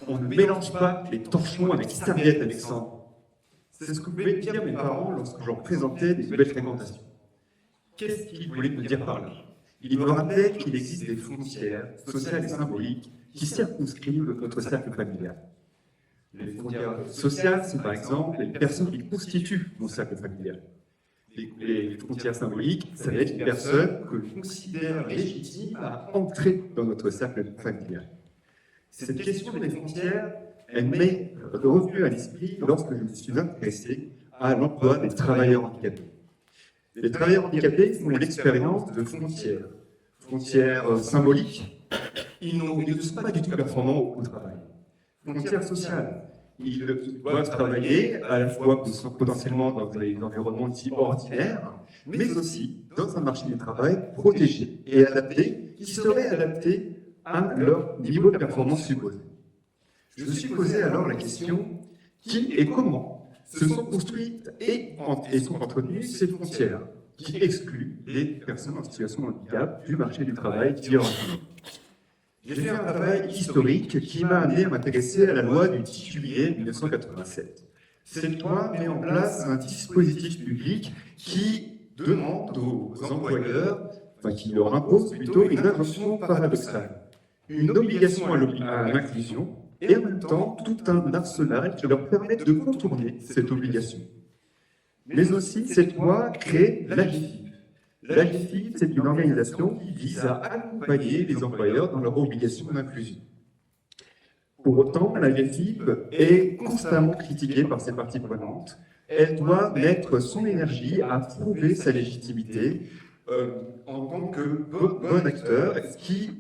On ne mélange pas les torchons avec serviettes, Alexandre. C'est ce que pouvaient dire mes parents lorsque j'en présentais des nouvelles fréquentations. Qu'est-ce qu'ils voulaient me dire par là? Ils me rappelaient qu'il existe des frontières sociales et symboliques qui circonscrivent notre cercle familial. Les frontières sociales, c'est par exemple les personnes qui constituent mon cercle familial. Les frontières symboliques, ça va être les personnes que l'on considère légitimes à entrer dans notre cercle familial. Cette question des frontières, elle m'est revenue à l'esprit lorsque je me suis intéressé à l'emploi des travailleurs handicapés. Les travailleurs handicapés font l'expérience de frontières, frontières symboliques. Ils ne sont pas du tout performants au travail. Frontières sociales, ils doivent travailler à la fois potentiellement dans des environnements dits ordinaires, mais aussi dans un marché du travail protégé et adapté, qui serait adapté à leur niveau de performance supposé. Je me suis posé alors la question, qui et comment se sont construites et sont entretenues ces frontières qui excluent les personnes en situation de handicap du marché du travail qui est ordinaire. J'ai fait un travail historique qui m'a amené à m'intéresser à la loi du 10 juillet 1987. Cette loi met en place un dispositif public qui demande aux employeurs, qui leur impose plutôt une injonction paradoxale, une obligation à l'inclusion et en même temps tout un arsenal qui leur permet de contourner cette obligation. Mais aussi, cette loi crée l'AGEFIP. L'AGEFIP, c'est une organisation qui vise à accompagner les employeurs dans leur obligation d'inclusion. Pour autant, l'AGEFIP est constamment critiquée par ses parties prenantes. Elle doit mettre son énergie à prouver sa légitimité en tant que bon acteur, ce qui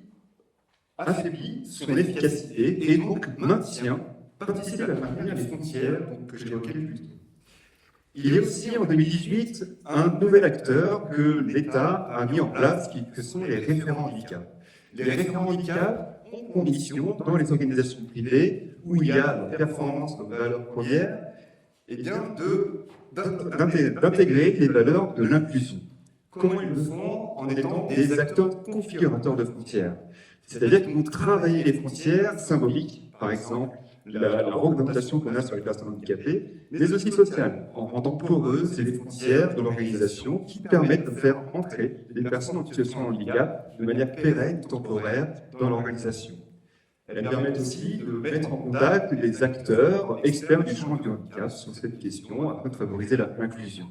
affaiblit son efficacité et donc participe à maintenir les frontières que j'évoquais plus tôt. Il y a aussi en 2018 un nouvel acteur que l'État a mis en place, que sont les référents handicap. Les référents handicap ont pour mission, dans les organisations privées, où il y a la performance comme valeur première, d'intégrer les valeurs de l'inclusion. Comment ils le font? En étant des acteurs configurateurs de frontières. C'est-à-dire qu'ils vont travailler les frontières symboliques, par exemple, la représentation qu'on a sur les personnes handicapées, mais aussi sociales, en rendant poreuses les frontières de l'organisation qui permettent de faire entrer les personnes en situation de handicap de manière pérenne, temporaire, dans l'organisation. Elles permettent aussi de mettre en contact les acteurs experts du champ du handicap sur cette question afin de favoriser l'inclusion.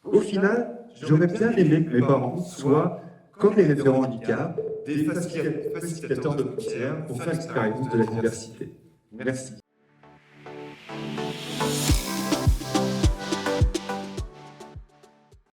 Au final, j'aurais bien aimé que mes parents soient, comme les référents handicap, des facilitateurs de frontières pour faire l'expérience de la diversité. Merci.